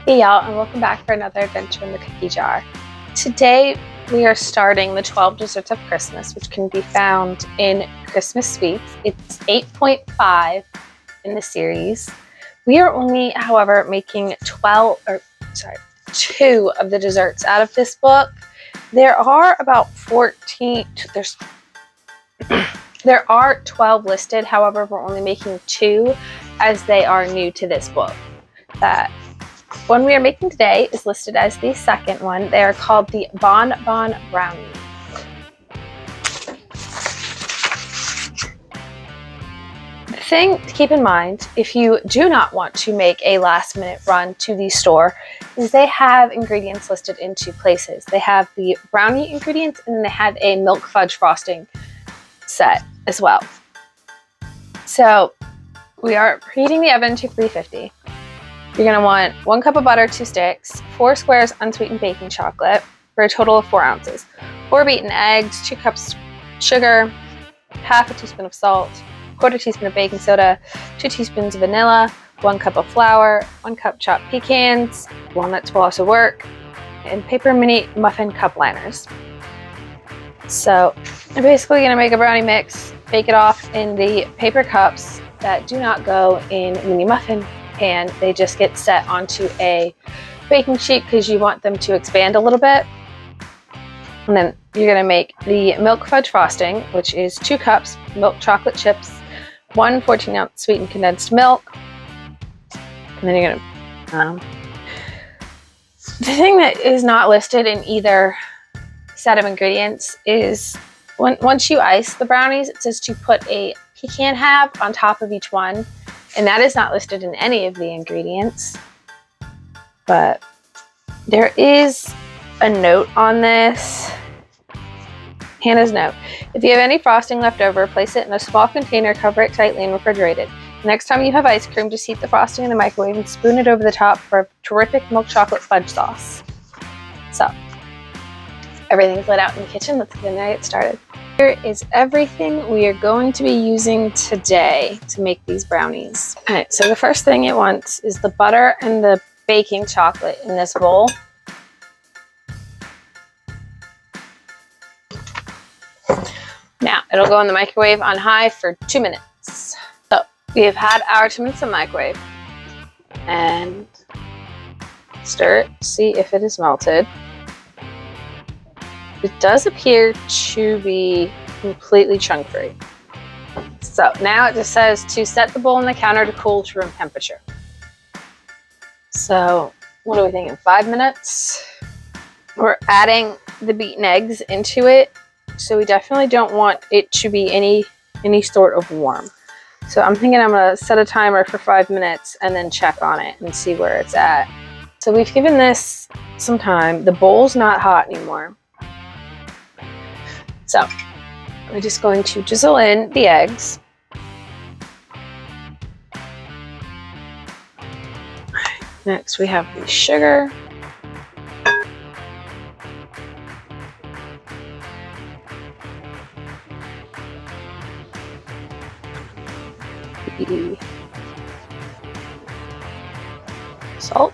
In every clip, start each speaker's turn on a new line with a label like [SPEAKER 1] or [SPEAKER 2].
[SPEAKER 1] Hey y'all, and welcome back for another adventure in the cookie jar. Today we are starting the 12 Desserts of Christmas, which can be found in Christmas Sweets. It's 8.5 in the series. We are only, however, making 2 of the desserts out of this book. There are about 14, there are 12 listed, however, we're only making 2 as they are new to this book. That one we are making today is listed as the second one. They are called the Bon Bon Brownies. The thing to keep in mind, if you do not want to make a last minute run to the store, is they have ingredients listed in 2 places. They have the brownie ingredients and then they have a milk fudge frosting set as well. So we are preheating the oven to 350. You're going to want 1 cup of butter, 2 sticks, 4 squares unsweetened baking chocolate for a total of 4 ounces, 4 beaten eggs, 2 cups sugar, half a teaspoon of salt, 1/4 teaspoon of baking soda, 2 teaspoons of vanilla, 1 cup of flour, 1 cup chopped pecans, walnuts will also work, and paper mini muffin cup liners. So I'm basically going to make a brownie mix, bake it off in the paper cups that do not go in mini muffin, and they just get set onto a baking sheet because you want them to expand a little bit. And then you're going to make the milk fudge frosting, which is 2 cups milk chocolate chips, 1 14-ounce sweetened condensed milk. And then you're going to... the thing that is not listed in either set of ingredients is once you ice the brownies, it says to put a pecan half on top of each one. And that is not listed in any of the ingredients. But there is a note on this. Hannah's note. If you have any frosting left over, place it in a small container, cover it tightly, and refrigerate it. Next time you have ice cream, just heat the frosting in the microwave and spoon it over the top for a terrific milk chocolate fudge sauce. So, everything's laid out in the kitchen. Let's get started. Here is everything we are going to be using today to make these brownies. Alright, so the first thing it wants is the butter and the baking chocolate in this bowl. Now, it'll go in the microwave on high for 2 minutes. So, we have had our 2 minutes in the microwave. And stir it, see if it is melted. It does appear to be completely chunk-free. So now it just says to set the bowl on the counter to cool to room temperature. So what are we thinking, 5 minutes? We're adding the beaten eggs into it, so we definitely don't want it to be any sort of warm. So I'm thinking I'm gonna set a timer for 5 minutes and then check on it and see where it's at. So we've given this some time. The bowl's not hot anymore. So we're just going to drizzle in the eggs. Next we have the sugar. The salt.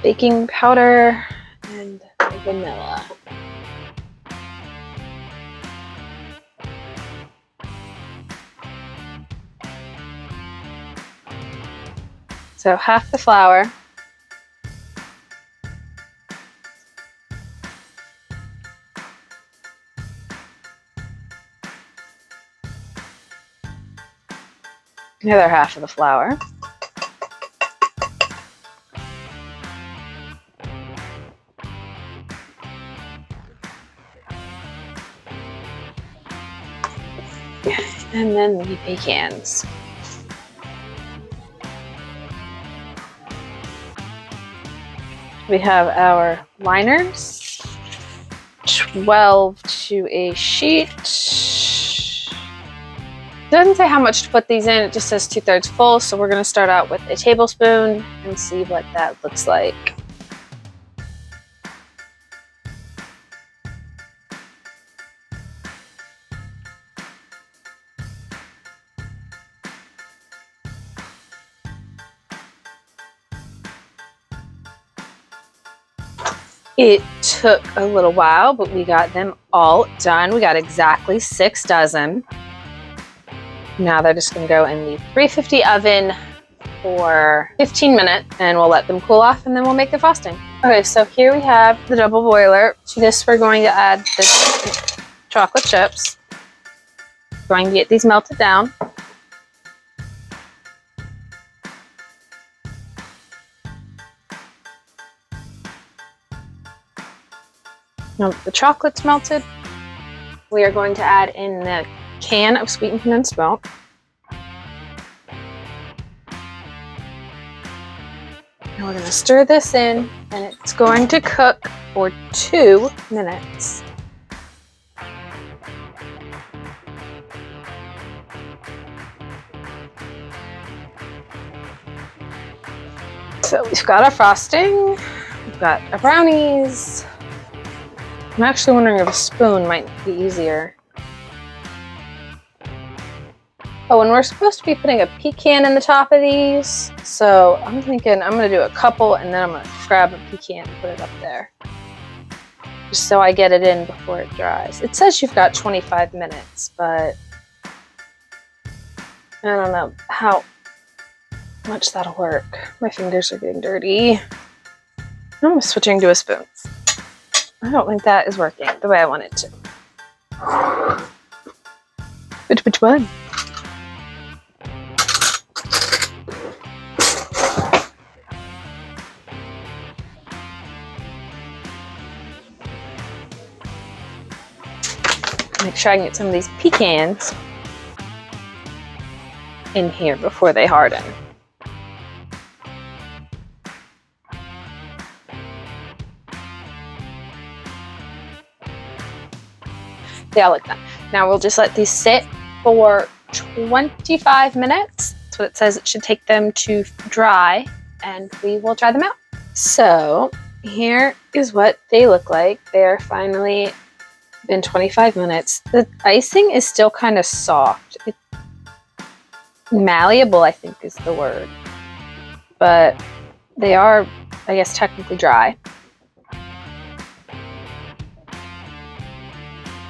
[SPEAKER 1] Baking powder. And vanilla. So half the flour. The other half of the flour. And then the pecans. We have our liners, 12 to a sheet. It doesn't say how much to put these in, it just says 2/3 full, so we're going to start out with a tablespoon and see what that looks like. It took a little while, but we got them all done. We got exactly 6 dozen. Now they're just gonna go in the 350 oven for 15 minutes, and we'll let them cool off, and then we'll make the frosting. Okay, so here we have the double boiler. To this, we're going to add the chocolate chips. Going to get these melted down. Now the chocolate's melted, we are going to add in the can of sweetened condensed milk. And we're going to stir this in, and it's going to cook for 2 minutes. So we've got our frosting, we've got our brownies. I'm actually wondering if a spoon might be easier. Oh, and we're supposed to be putting a pecan in the top of these. So I'm thinking I'm gonna do a couple, and then I'm gonna grab a pecan and put it up there. Just so I get it in before it dries. It says you've got 25 minutes, but I don't know how much that'll work. My fingers are getting dirty. I'm switching to a spoon. I don't think that is working the way I want it to. Which one? Make sure I can get some of these pecans in here before they harden. They all look done. Now we'll just let these sit for 25 minutes. That's what it says it should take them to dry, and we will try them out. So here is what they look like. They're finally been 25 minutes. The icing is still kind of soft. It's malleable, I think is the word. But they are, I guess, technically dry.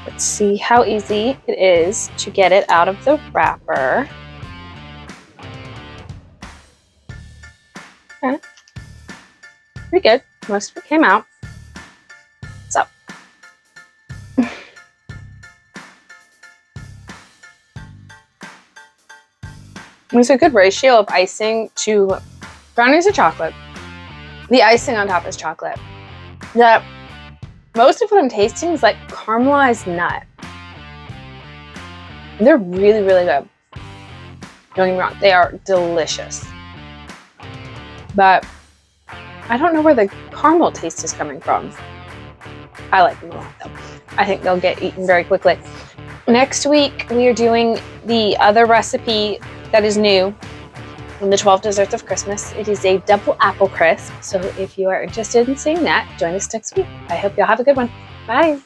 [SPEAKER 1] Let's see how easy it is to get it out of the wrapper. Okay. Pretty good. Most of it came out. So. There's a good ratio of icing to brownies or chocolate. The icing on top is chocolate. Most of what I'm tasting is like caramelized nut. They're really, really good. Don't get me wrong, they are delicious. But I don't know where the caramel taste is coming from. I like them a lot though. I think they'll get eaten very quickly. Next week, we are doing the other recipe that is new in the 12 Desserts of Christmas. It is a double apple crisp. So if you are interested in seeing that, join us next week. I hope you'll have a good one. Bye.